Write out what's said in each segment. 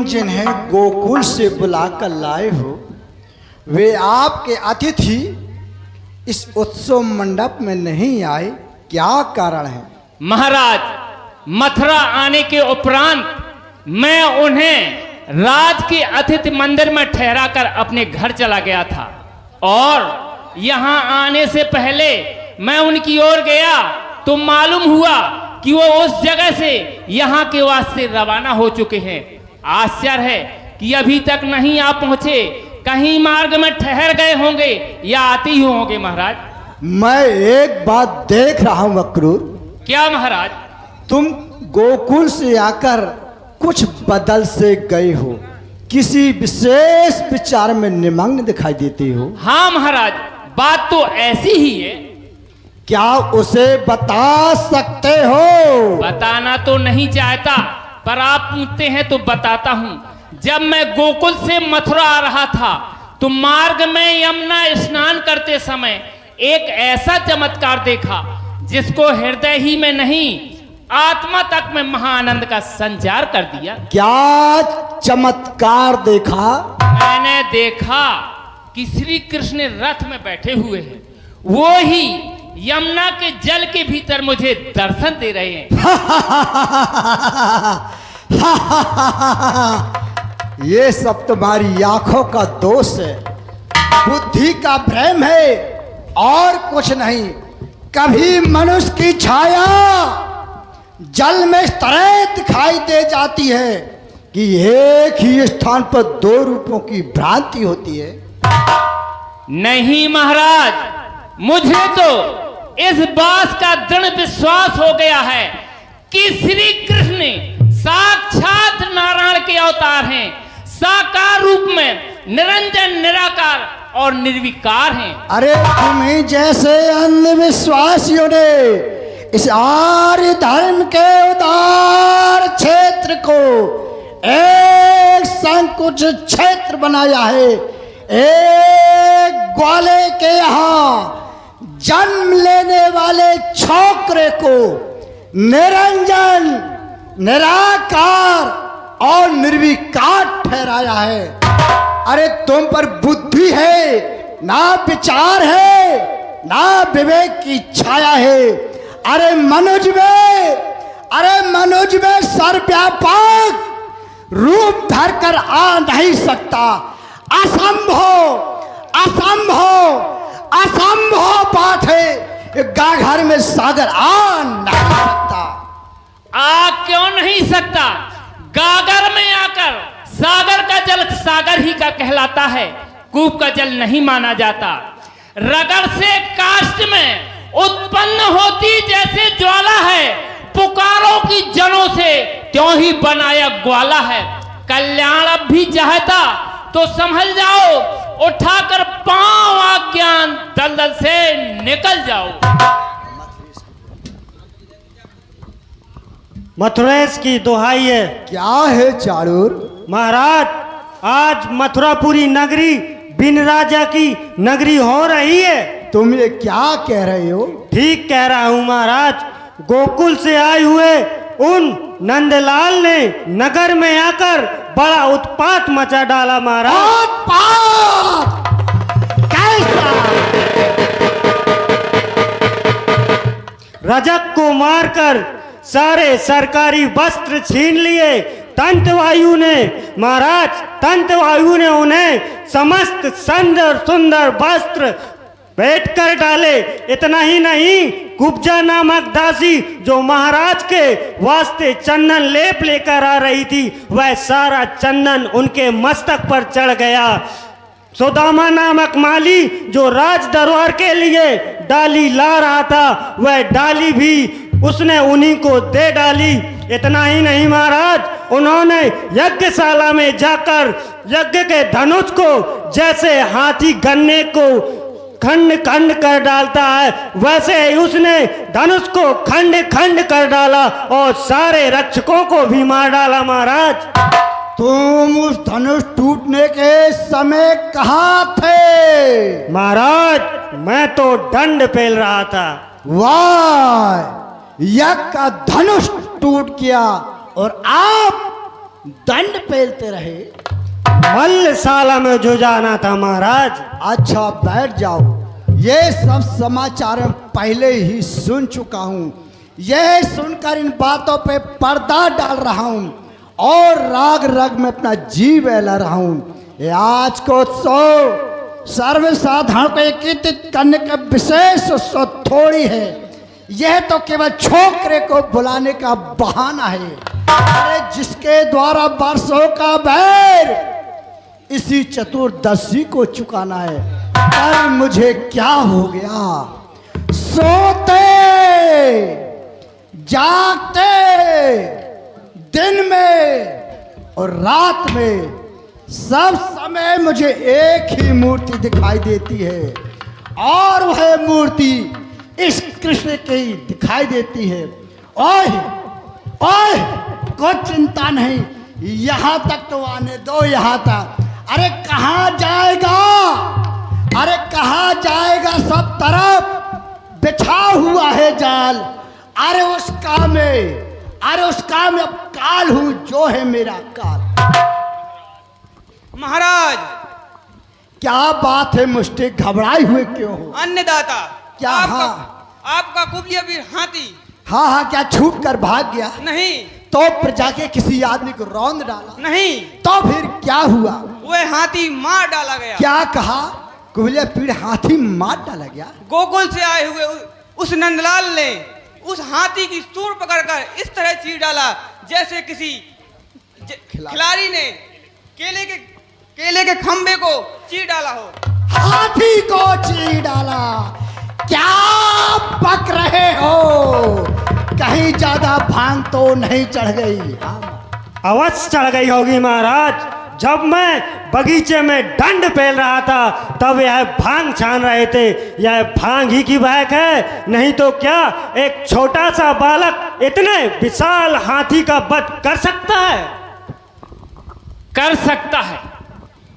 जिन्हें गोकुल से बुलाकर लाए हो वे आपके अतिथि इस उत्सव मंडप में नहीं आए, क्या कारण है? महाराज, मथुरा आने के उपरांत मैं उन्हें राज के अतिथि मंदिर में ठहरा कर अपने घर चला गया था और यहाँ आने से पहले मैं उनकी ओर गया तो मालूम हुआ कि वो उस जगह से यहाँ के वास्ते रवाना हो चुके हैं। आश्चर्य है कि अभी तक नहीं आ पहुंचे, कहीं मार्ग में ठहर गए होंगे या आते ही होंगे। महाराज, मैं एक बात देख रहा हूं अक्रूर। क्या महाराज? तुम गोकुल से आकर कुछ बदल से गए हो, किसी विशेष विचार में निमग्न दिखाई देते हो। हाँ महाराज, बात तो ऐसी ही है। क्या उसे बता सकते हो? बताना तो नहीं चाहता, पर आप पूछते हैं तो बताता हूं। जब मैं गोकुल से मथुरा आ रहा था तो मार्ग में यमुना स्नान करते समय एक ऐसा चमत्कार देखा जिसको हृदय ही में नहीं आत्मा तक में महाआनंद का संचार कर दिया। क्या चमत्कार देखा? मैंने देखा कि श्री कृष्ण रथ में बैठे हुए हैं, वो ही यमुना के जल के भीतर मुझे दर्शन दे रहे हैं। ये सब तुम्हारी आंखों का दोष है, बुद्धि का भ्रम है और कुछ नहीं। कभी मनुष्य की छाया जल में इस तरह दिखाई दे जाती है कि एक ही स्थान पर दो रूपों की भ्रांति होती है। नहीं महाराज, मुझे तो इस बात का दृढ़ विश्वास हो गया है कि श्री कृष्ण साक्षात नारायण के अवतार हैं, साकार रूप में निरंजन निराकार और निर्विकार हैं। अरे तुम्हें जैसे अंधविश्वासियों ने इस आर्य धर्म के उदार क्षेत्र को एक संकुच क्षेत्र बनाया है। एक ग्वाले के यहाँ जन्म लेने वाले छोकरे को निरंजन निराकार और निर्विकार ठहराया है। अरे तुम पर बुद्धि है ना, विचार है ना, विवेक की छाया है। अरे मनुज में सर्वव्यापक रूप धरकर आ नहीं सकता। असंभव बात है, गाघर में सागर आ नहीं सकता। आ क्यों नहीं सकता? गागर में आकर सागर का जल सागर ही का कहलाता है, कूप का जल नहीं माना जाता। रगड़ से काष्ठ में उत्पन्न होती जैसे ज्वाला है, पुकारों की जनों से त्यों ही बनाया ग्वाला है। कल्याण अब भी चाहता तो संभल जाओ, उठाकर पांव अज्ञान दलदल से निकल जाओ। मथुरेश की दुहाई है। क्या है चारूर? महाराज, आज मथुरापुरी नगरी बिन राजा की नगरी हो रही है। तुम ये क्या कह रहे हो? ठीक कह रहा हूँ महाराज। गोकुल से आए हुए उन नंदलाल ने नगर में आकर बड़ा उत्पात मचा डाला महाराज। उत्पात? कैसा? रजक को मारकर सारे सरकारी वस्त्र छीन लिए तंतवायु ने। महाराज, तंतवायु ने उन्हें समस्त सुंदर सुंदर वस्त्र भेंट कर डाले। इतना ही नहीं, कुब्जा नामक दासी जो महाराज के वास्ते चंदन लेप लेकर आ रही थी, वह सारा चंदन उनके मस्तक पर चढ़ गया। सुदामा नामक माली जो राज दरबार के लिए डाली ला रहा था, वह डाली भी उसने उन्हीं को दे डाली। इतना ही नहीं महाराज, उन्होंने यज्ञशाला में जाकर यज्ञ के धनुष को जैसे हाथी गन्ने को खंड खंड कर डालता है, वैसे ही उसने धनुष को खंड खंड कर डाला और सारे रक्षकों को भी मार डाला। महाराज, तुम उस धनुष टूटने के समय कहाँ थे? महाराज, मैं तो दंड पेल रहा था। वाह, यज्ञ का धनुष टूट गया और आप दंड पेलते रहे। मल्लशाला में जो जाना था महाराज। अच्छा बैठ जाओ, ये सब समाचार मैं पहले ही सुन चुका हूँ। यह सुनकर इन बातों पे पर्दा डाल रहा हूँ और राग रग में अपना जी बहला रहा हूँ। ये आज को उत्सव सर्वसाधारण को एकत्रित करने का विशेष उत्सव थोड़ी है, यह तो केवल छोकरे को बुलाने का बहाना है। अरे जिसके द्वारा वर्षों का बैर इसी चतुर्दशी को चुकाना है। पर मुझे क्या हो गया, सोते जागते दिन में और रात में सब समय मुझे एक ही मूर्ति दिखाई देती है और वह मूर्ति इस कृष्ण की दिखाई देती है। ओए ओए कोई चिंता नहीं, यहाँ तक तो आने दो, यहाँ तक। अरे कहाँ जाएगा, अरे कहाँ जाएगा, सब तरफ बिछा हुआ है जाल। अरे उस काम में, अरे उस काम में अब काल हूँ जो है मेरा काल। महाराज क्या बात है, मुझसे घबराए हुए क्यों हो? अन्नदाता क्या? आपका कुबलिया वीर हाथी। हाँ, क्या छूट कर भाग गया? नहीं। तो प्रजा के किसी आदमी को रौंद डाला? नहीं। तो फिर क्या हुआ? वह हाथी मार डाला गया। क्या कहा? कुबलिया पीड़ हाथी मार डाला गया? गोकुल से आए हुए उस नंदलाल ने उस हाथी की सूंड पकड़कर इस तरह चीर डाला जैसे किसी खिलाड़ी ने केले के खंबे को चीर डाला हो। हाथी को चीर डाला? क्या बक रहे हो? कहीं ज्यादा भांग तो नहीं चढ़ गई? अवश्य चढ़ गई होगी महाराज। जब मैं बगीचे में डंड पेल रहा था तब यह भांग छान रहे थे। यह भांग ही की बहक है, नहीं तो क्या एक छोटा सा बालक इतने विशाल हाथी का वध कर सकता है? कर सकता है।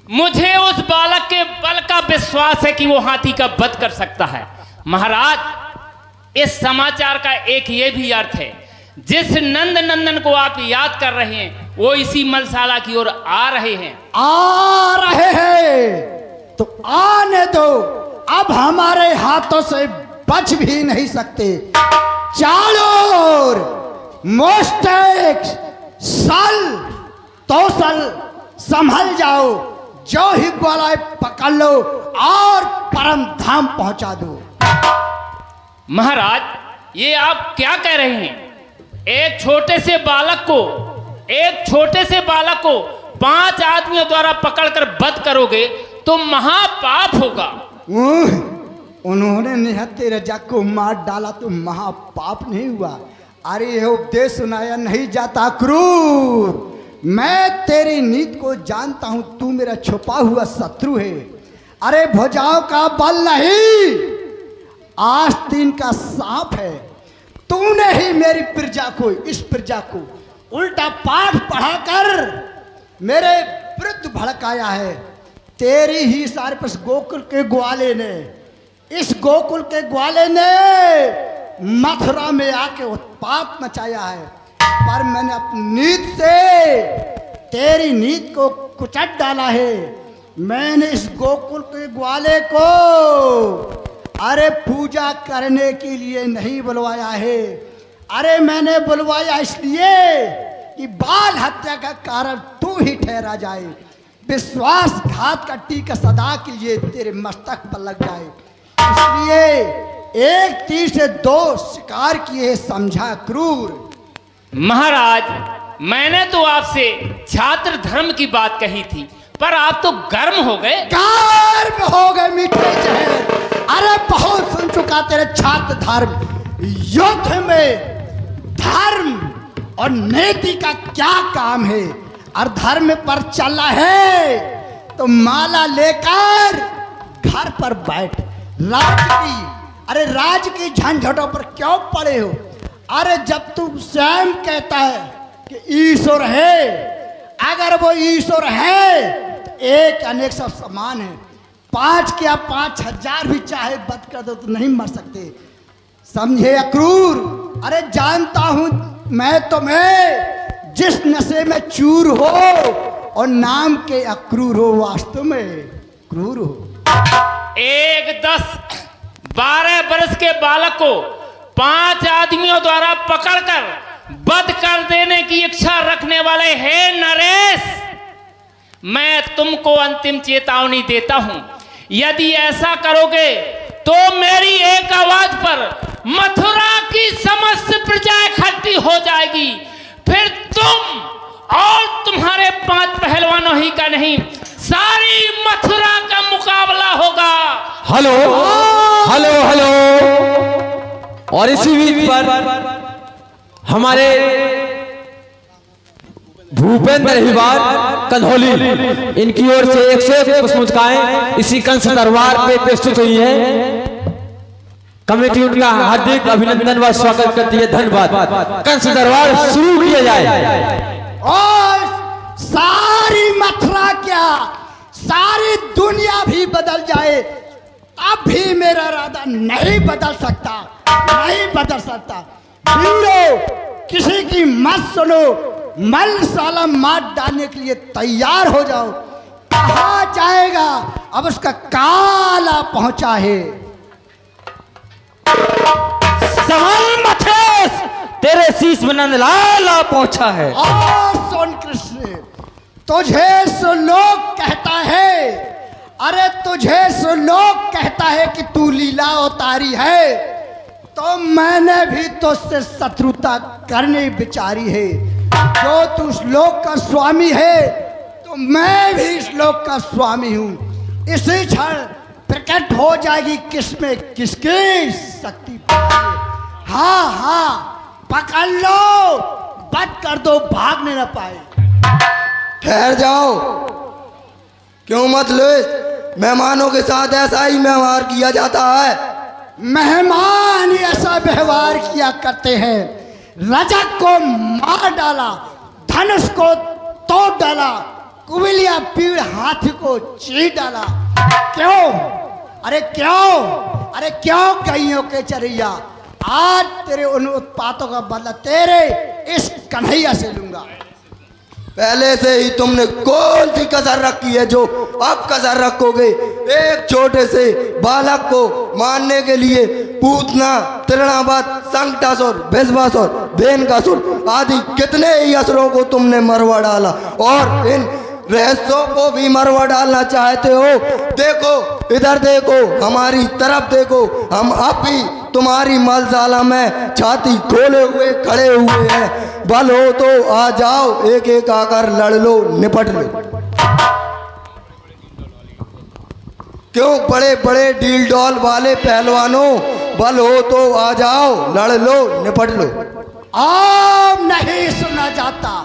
मुझे उस बालक के बल का विश्वास है कि वो हाथी का वध कर सकता है। महाराज, इस समाचार का एक ये भी अर्थ है, जिस नंद नंदन को आप याद कर रहे हैं वो इसी मलशाला की ओर आ रहे हैं। आ रहे हैं तो आने दो, अब हमारे हाथों से बच भी नहीं सकते। चारों ओर मोस्टेक सल तो सल, संभल जाओ, जो ही बोला पकड़ लो और परम धाम पहुंचा दो। महाराज, ये आप क्या कह रहे हैं? एक छोटे से बालक को 5 आदमियों द्वारा पकड़कर वध करोगे तो महापाप होगा। उन्होंने निहत्ते रजा को मार डाला तो महापाप नहीं हुआ? अरे यह उपदेश सुनाया नहीं जाता क्रूर। मैं तेरी नीति को जानता हूं, तू मेरा छुपा हुआ शत्रु है। अरे भुजाओं का बल नहीं, आस्तीन का सांप है। तूने ही मेरी प्रजा को, इस प्रजा को उल्टा पाठ पढ़ाकर मेरे विरुद्ध भड़काया है। तेरी ही सारे पर गोकुल के ग्वाले ने, इस गोकुल के ग्वाले ने मथुरा में आके उत्पात मचाया है। पर मैंने अपनी नीति से तेरी नीति को कुचट डाला है। मैंने इस गोकुल के ग्वाले को अरे पूजा करने के लिए नहीं बुलवाया है। अरे मैंने बुलवाया इसलिए कि बाल हत्या का कारण तू ही ठहरा जाए, विश्वासघात का टीका सदा के लिए तेरे मस्तक पर लग जाए। इसलिए एक तीर से 2 शिकार किए, समझा क्रूर। महाराज, मैंने तो आपसे छात्र धर्म की बात कही थी, पर आप तो गर्म हो गए। गर्म हो गए मीठे जहर। अरे बहुत सुन चुका तेरे छात्र धर्म। युद्ध में धर्म और नीति का क्या काम है? और धर्म पर चला है तो माला लेकर घर पर बैठ। राज की झंझटों पर क्यों पड़े हो? अरे जब तू स्वयं कहता है कि ईश्वर है, अगर वो ईश्वर है तो एक अनेक सब समान है। 5 क्या 5000 भी चाहे बद कर दो तो नहीं मर सकते, समझे अक्रूर? अरे जानता हूं मैं तुम्हें, जिस नशे में चूर हो और नाम के अक्रूर हो, वास्तव में क्रूर हो। एक 10-12 वर्ष के बालक को 5 आदमियों द्वारा पकड़कर वध कर देने की इच्छा रखने वाले हैं नरेश, मैं तुमको अंतिम चेतावनी देता हूं। यदि ऐसा करोगे तो मेरी एक आवाज पर मथुरा की समस्त प्रजा इकट्ठी हो जाएगी। फिर तुम और तुम्हारे 5 पहलवानों ही का नहीं, सारी मथुरा का मुकाबला होगा। Hello hello hello. और इसी बीच पर हमारे भूपेंद्र हिवार कन्होली, इनकी ओर से 101 पुष्पमुद्राएं इसी कंस दरबार पे प्रस्तुत हुई है। कमेटी उनका हार्दिक अभिनंदन व स्वागत करती है। धन्यवाद। कंस दरबार शुरू किया जाए। और सारी मथुरा क्या, सारी दुनिया भी बदल जाए, तब भी मेरा इरादा नहीं बदल सकता, नहीं बदल सकता। वीरों, किसी की मत सुनो, मलसाला मार डालने के लिए तैयार हो जाओ। कहा जाएगा अब उसका काला पहुंचा है। संभल मथेस, तेरे शीश में नंदलाल आ पहुंचा है। और सोन कृष्ण, तुझे सो लोग कहता है, अरे तुझे सो लोग कहता है कि तू लीला उतारी है, तो मैंने भी तुझसे शत्रुता करने विचारी है। जो तू इस लोक का स्वामी है, तो मैं भी इस लोक का स्वामी हूँ। इसी क्षण प्रकट हो जाएगी किसमें किसकी शक्ति। हाँ हाँ, पकड़ लो, बंद कर दो, भागने न पाए। ठहर जाओ, क्यों मत लो? मेहमानों के साथ ऐसा ही व्यवहार किया जाता है। मेहमान ऐसा व्यवहार किया करते हैं। रजक को मार डाला, धनुष को तोड़ डाला, कुबिलिया पीड़ हाथी को चीर डाला। क्यों? अरे क्यों? अरे क्यों कहियों के चरैया? आज तेरे उन उत्पातों का बदला तेरे इस कन्हैया से लूंगा। पहले से ही तुमने कौन सी कसर रखी है जो अब कसर रखोगे? एक छोटे से बालक को मारने के लिए पूतना, तृणावत, संकटासुर, भस्मासुर, भेनकासुर आदि कितने ही असुरों को तुमने मरवा डाला, और इन रहस्यों को भी मरवा डालना चाहते हो। देखो, इधर देखो, हमारी तरफ देखो, हम अब भी तुम्हारी मलसाला में छाती खोले हुए खड़े हुए हैं। बल हो तो आ जाओ, एक एक आकर लड़ लो, निपट लो। क्यों बड़े बड़े डील डॉल वाले पहलवानों, बल हो तो आ जाओ, लड़ लो, निपट लो। अब नहीं सुना जाता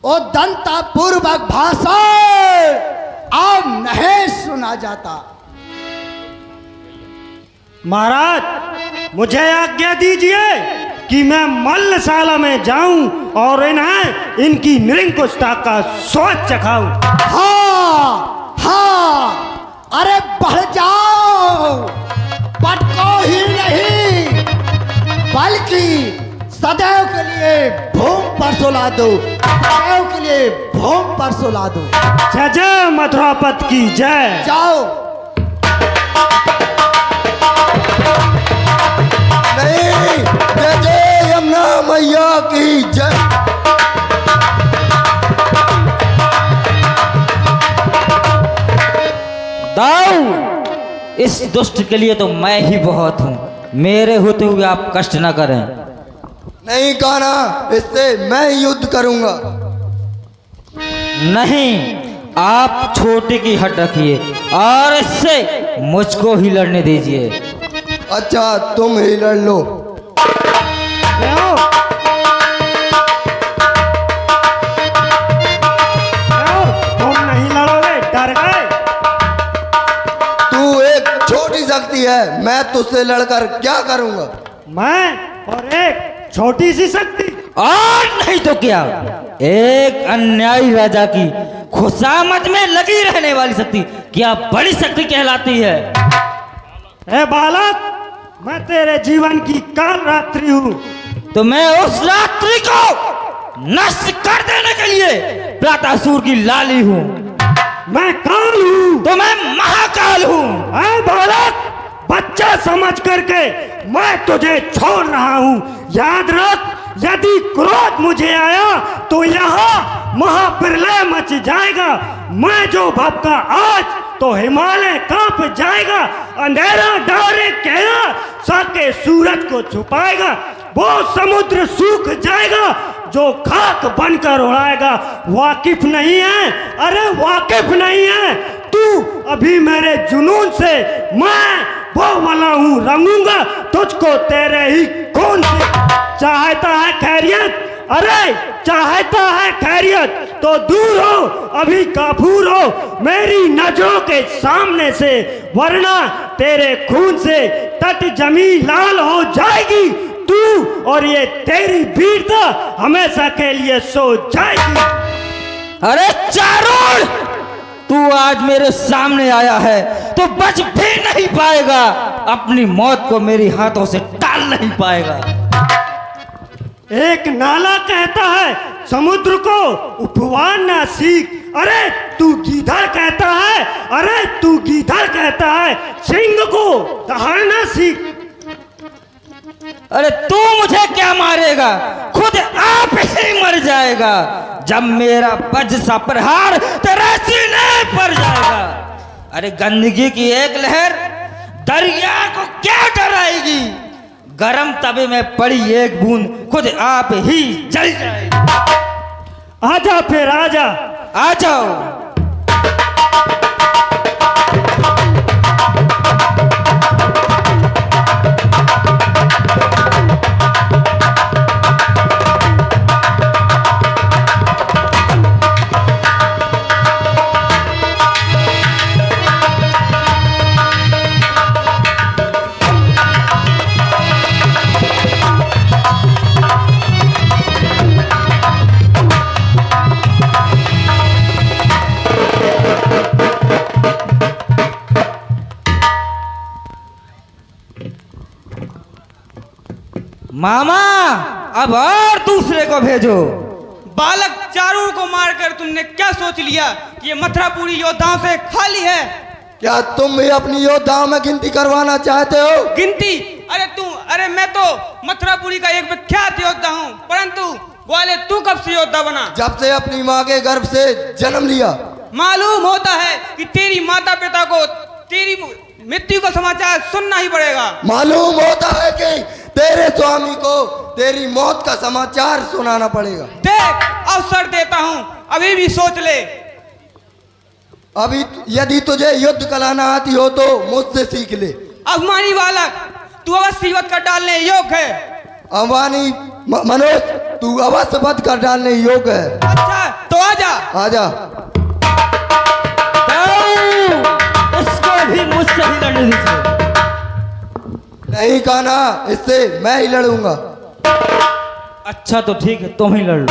वो दंता पूर्वक भाषण, अब नहीं सुना जाता। महाराज, मुझे आज्ञा दीजिए कि मैं मल्लशाला में जाऊं और इन्हें इनकी निरंकुशता का स्वाद चखाऊं। हाँ हाँ, अरे बढ़ जाओ, पटको ही नहीं बल्कि सदैव के लिए भूम पर सुला दो, सदैव के लिए भूम पर सुला दो। जय जय मथुरापति की जय। जाओ। नहीं, जय जय यमुना मैया की जय। दाऊ, इस दुष्ट के लिए तो मैं ही बहुत हूँ, मेरे होते हुए आप कष्ट न करें। नहीं काना, इससे मैं युद्ध करूंगा। नहीं, आप छोटे की हट रखिए और इससे मुझको ही लड़ने दीजिए। अच्छा, तुम ही लड़ लो। तुम नहीं लड़ोगे, डर गए? तू एक छोटी शक्ति है, मैं तुझसे लड़कर क्या करूंगा? मैं और एक छोटी सी शक्ति, और नहीं तो क्या, एक अन्यायी राजा की खुशामद में लगी रहने वाली शक्ति क्या बड़ी शक्ति कहलाती है? ए बालक, मैं तेरे जीवन की काल रात्रि हूँ। तो मैं उस रात्रि को नष्ट कर देने के लिए प्रातासुर की लाली हूँ। मैं काल हूँ तो मैं महाकाल हूँ। ऐ बालक, बच्चा समझ करके मैं तुझे छोड़ रहा हूँ। याद रख, यदि क्रोध मुझे आया तो यहाँ महाप्रलय मच जाएगा। मैं जो भपका आज तो हिमालय कांप जाएगा। अंधेरा डारे कहना साके सूरज को छुपाएगा। वो समुद्र सूख जाएगा जो खाक बनकर उड़ाएगा। वाकिफ नहीं है, अरे वाकिफ नहीं है तू अभी मेरे जुनून से। मैं वो वाला हूँ, रंगूंगा तुझको तेरे ही खून से। चाहता है खैरियत, अरे चाहता है खैरियत तो दूर हो, अभी काफूर हो मेरी नजरों के सामने से, वरना तेरे खून से तट जमी लाल हो जाएगी। तू और ये तेरी वीरता हमेशा के लिए सो जाएगी। अरे चारुण, तू आज मेरे सामने आया है तो बच भी नहीं पाएगा। अपनी मौत को मेरे हाथों से टाल नहीं पाएगा। एक नाला कहता है समुद्र को उपवान ना सीख। अरे तू गीधड़ कहता है, अरे तू गीधड़ कहता है सिंह को दहाड़ना सीख। अरे तू मुझे क्या मारेगा, खुद आप ही मर जाएगा जब मेरा वज्र सा प्रहार तेरे सीने पर जाएगा। अरे गंदगी की एक लहर दरिया को क्या डराएगी, गरम तवे में पड़ी एक बूंद खुद आप ही जल जाएगी। आजा फिर आजा, आ जाओ। मामा, अब और दूसरे को भेजो। बालक चारों को मारकर तुमने क्या सोच लिया कि ये मथुरापुरी योद्धाओं से खाली है? क्या तुम भी अपनी योद्धाओं में गिनती करवाना चाहते हो? गिनती? अरे मैं तो मथुरापुरी का एक विख्यात योद्धा हूँ, परंतु ग्वाले तू कब से योद्धा बना? जब से अपनी माँ के गर्भ से जन्म लिया। मालूम होता है कि तेरी माता पिता को तेरी मृत्यु का समाचार सुनना ही पड़ेगा। मालूम होता है कि तेरे स्वामी को तेरी मौत का समाचार सुनाना पड़ेगा। देख, अवसर देता हूँ, अभी भी सोच ले। अभी यदि तुझे युद्ध कराना आती हो तो मुझसे सीख ले। अभिमानी बालक, तू अवश्य वध कर डालने योग्य है। अभिमानी मनोज, तू अवश्य वध कर डालने योग्य है। अच्छा तो आजा। आजा। इसको भी मुझसे ही लड़ने दीजिए। नहीं कान्हा, इससे मैं ही लड़ूंगा। अच्छा तो ठीक है, तुम ही लड़ लो।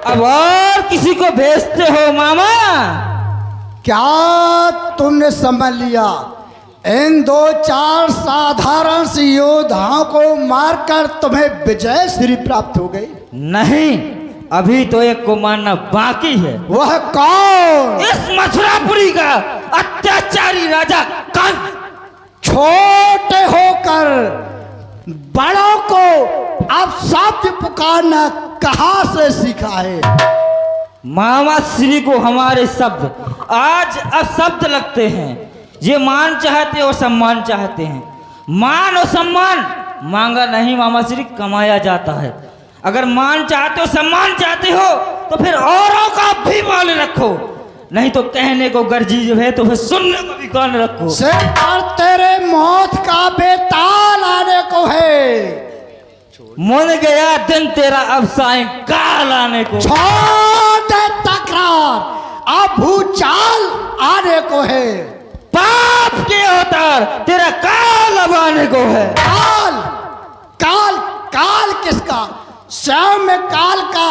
अब और किसी को भेजते हो मामा? क्या तुमने समझ लिया? इन 2-4 साधारण से योद्धाओं को मारकर तुम्हें विजय श्री प्राप्त हो गई? नहीं, अभी तो एक को मारना बाकी है। वह कौन? इस मथुरापुरी का अत्याचारी राजा कंस। छोटे होकर बड़ों को अब शब्द पुकारना कहाँ से सीखा है? मामा श्री को हमारे शब्द आज अशब्द लगते हैं। ये मान चाहते और सम्मान चाहते हैं। मान और सम्मान मांगा नहीं मामा श्री, कमाया जाता है। अगर मान चाहते हो, सम्मान चाहते हो तो फिर औरों का भी मान रखो, नहीं तो कहने को गर्जीब है तो फिर सुनने को भी कान रखो। सिर पर तेरे मौत का बेताल आने को है। मन गया दिन तेरा अब सायंकाल आने को। छोड़ दे तकरार, अब भूचाल आने को है। पाप के अवतार तेरा काल अब आने को है। काल काल काल किसका? स्वयं में काल का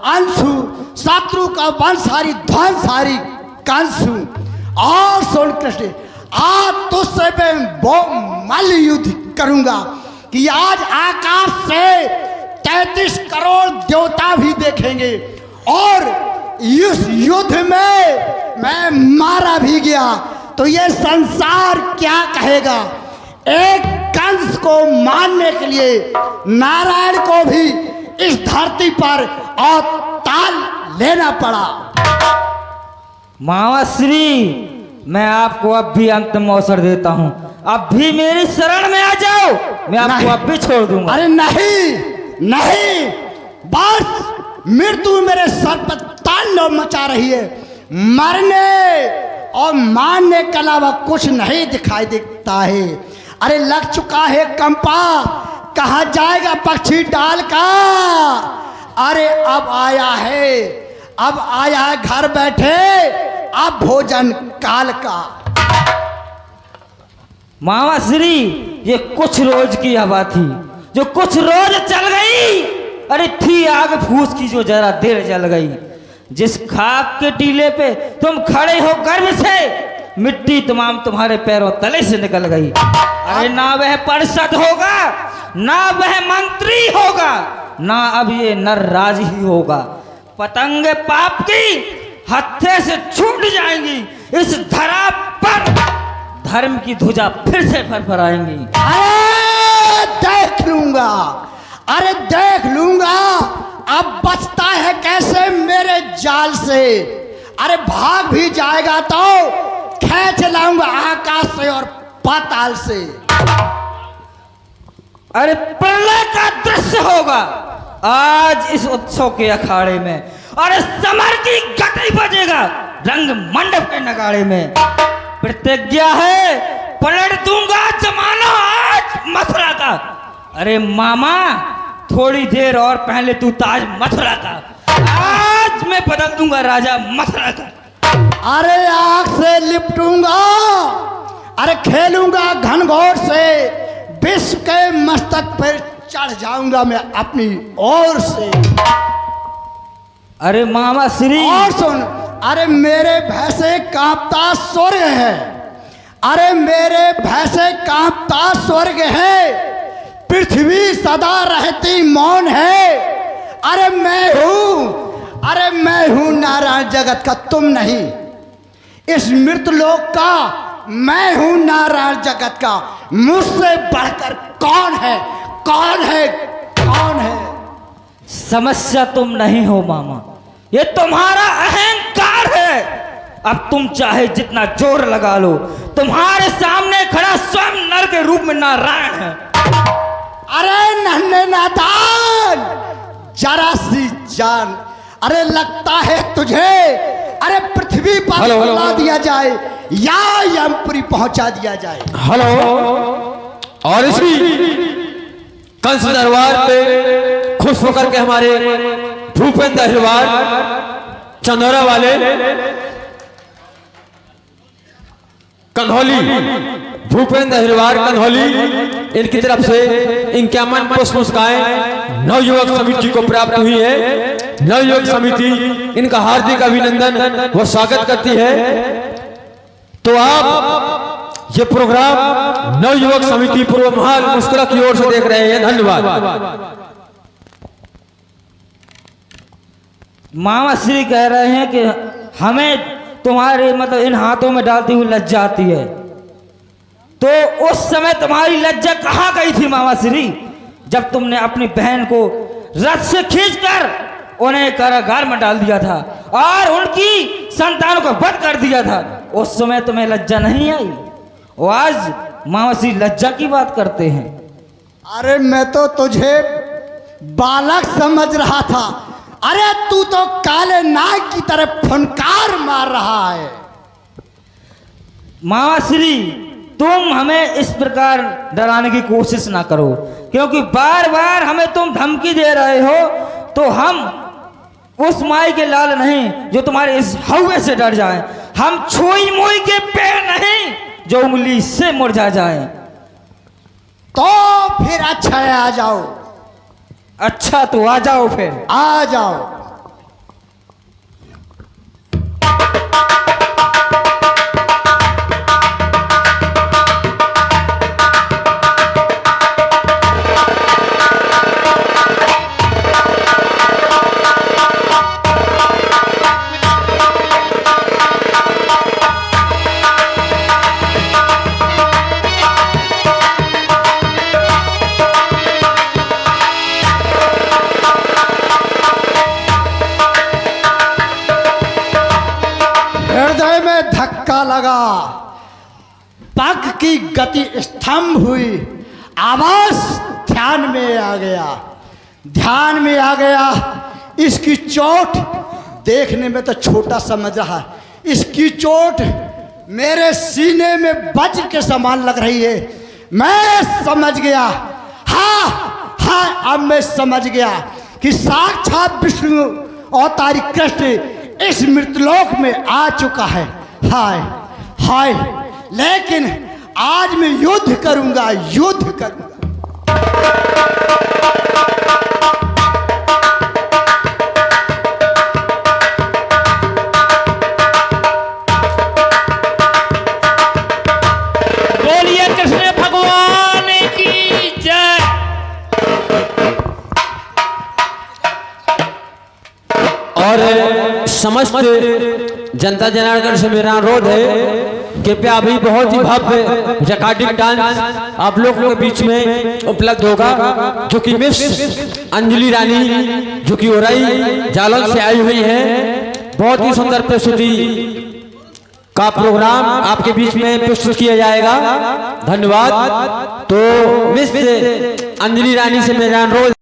अंशु, शत्रु का वंशहारी ध्वंसहारी कंसु। और सुन कृष्ण, आज तुझसे मैं वो मल्ल युद्ध करूंगा कि आज आकाश से 33 करोड़ देवता भी देखेंगे, और इस युद्ध में मैं मारा भी गया तो ये संसार क्या कहेगा? एक कंस को मारने के लिए नारायण को भी इस धरती पर अवतार लेना पड़ा। मामा श्री, मैं आपको अब भी अंतिम अवसर देता हूं, अब भी मेरी शरण में आ जाओ, मैं आपको नहीं। अब भी छोड़ दूंगा। अरे नहीं नहीं, बस मृत्यु मेरे सर पर तांडव मचा रही है। मरने और मारने के अलावा कुछ नहीं दिखाई देता है। अरे लग चुका है कंपा, कहाँ जाएगा पक्षी डाल का? अरे अब आया है घर बैठे, अब भोजन काल का। मामा श्री, ये कुछ रोज की हवा थी जो कुछ रोज चल गई। अरे थी आग फूस की जो जरा देर जल गई। जिस खाक के टीले पे तुम खड़े हो गर्व से, मिट्टी तमाम तुम्हारे पैरों तले से निकल गई। अरे ना वह पार्षद होगा, ना वह मंत्री होगा, ना अब ये नर राज ही होगा। पतंगे पाप की हत्थे से छूट जाएंगी, इस धरा पर धर्म की ध्वजा फिर से फरफराएंगी। अरे देख लूंगा, अरे देख लूंगा, अब बचता है कैसे मेरे जाल से। अरे भाग भी जाएगा तो खींच लाऊंगा आकाश से और पाताल से। अरे प्रलय का दृश्य होगा आज इस उत्सव के अखाड़े में। अरे समर की घंटी बजेगा रंग मंडप के नगाड़े में। प्रतिज्ञा है, पलट दूंगा जमाना आज मथुरा का। अरे मामा, थोड़ी देर और पहले तू ताज मथुरा का, आज मैं बदल दूंगा राजा मथुरा का। अरे आग से लिपटूंगा, अरे खेलूंगा घनघोर से, विश्व के मस्तक पर चढ़ जाऊंगा मैं अपनी ओर से। अरे मामा श्री, और सुन, अरे मेरे भैंसे कांपता स्वर्ग है, अरे मेरे भैंसे कांपता स्वर्ग है, पृथ्वी सदा रहती मौन है। अरे मैं हूं नारायण जगत का, तुम नहीं। इस मृत लोक का मैं हूं नारायण जगत का, मुझसे बढ़कर कौन है, कौन है, कौन है? समस्या तुम नहीं हो मामा, ये तुम्हारा अहंकार है। अब तुम चाहे जितना जोर लगा लो, तुम्हारे सामने खड़ा स्वयं नर के रूप में नारायण है। अरे नन्हे नादान, जरा सी जान, अरे लगता है तुझे अरे पृथ्वी पर फैला दिया जाए या यमपुरी पहुंचा दिया जाए। हेलो, और इसी कंस दरबार पे खुश होकर के हमारे भूपेंद्र अहिरवार चंदौरा वाले कन्हौली, भूपेंद्र अहिरवार कन्हौली, इनकी तरफ से 51 पुष्पकाएं नवयुवक समिति को प्राप्त हुई है। नवयुवक समिति इनका हार्दिक अभिनंदन व स्वागत करती है। तो आप ये प्रोग्राम नवयुवक समिति पूर्व महाल मुस्कुरा की ओर से देख रहे हैं। धन्यवाद। मामा श्री कह रहे हैं कि हमें तुम्हारे मतलब इन हाथों में डालती हुई लज्जा आती है। तो उस समय तुम्हारी लज्जा कहाँ गई थी मामा श्री, जब तुमने अपनी बहन को रथ से खींचकर उन्हें कारागार में डाल दिया था और उनकी संतानों को वध कर दिया था। उस समय तुम्हें लज्जा नहीं आई, और आज मामा श्री लज्जा की बात करते हैं। अरे मैं तो तुझे बालक समझ रहा था, अरे तू तो काले नाग की तरह फनकार मार रहा है। मामा श्री, तुम हमें इस प्रकार डराने की कोशिश ना करो, क्योंकि बार बार हमें तुम धमकी दे रहे हो। तो हम उस माई के लाल नहीं जो तुम्हारे इस हौवे से डर जाए, हम छुई मुई के पेड़ नहीं जो उंगली से मुरझा जाए। तो फिर अच्छा है, आ जाओ, अच्छा तो आ जाओ फिर। आ जाओ। हृदय में धक्का लगा, पग की गति स्तंभ हुई, आवाज ध्यान में आ गया, ध्यान में आ गया। इसकी चोट देखने में तो छोटा समझ रहा है, इसकी चोट मेरे सीने में वज्र के समान लग रही है। मैं समझ गया, हाँ हाँ, अब मैं समझ गया कि साक्षात विष्णु अवतारी कृष्ण इस मृतलोक में आ चुका है। हाय हाय, लेकिन आज मैं युद्ध करूंगा, युद्ध करूंगा। बोलिए कृष्ण भगवान की जय। और समस्त जनता जनार्दन से मेरा अनुरोध है, कृपया अभी बहुत ही भव्य जकार्डिक डांस आप लोगों के बीच में उपलब्ध होगा, जो कि मिस अंजलि रानी जो कि ओराई जालौन से आई हुई है। बहुत ही सुंदर प्रस्तुति का प्रोग्राम आपके बीच में प्रस्तुत किया जाएगा। धन्यवाद। तो मिस अंजलि रानी से मेरा अनुरोध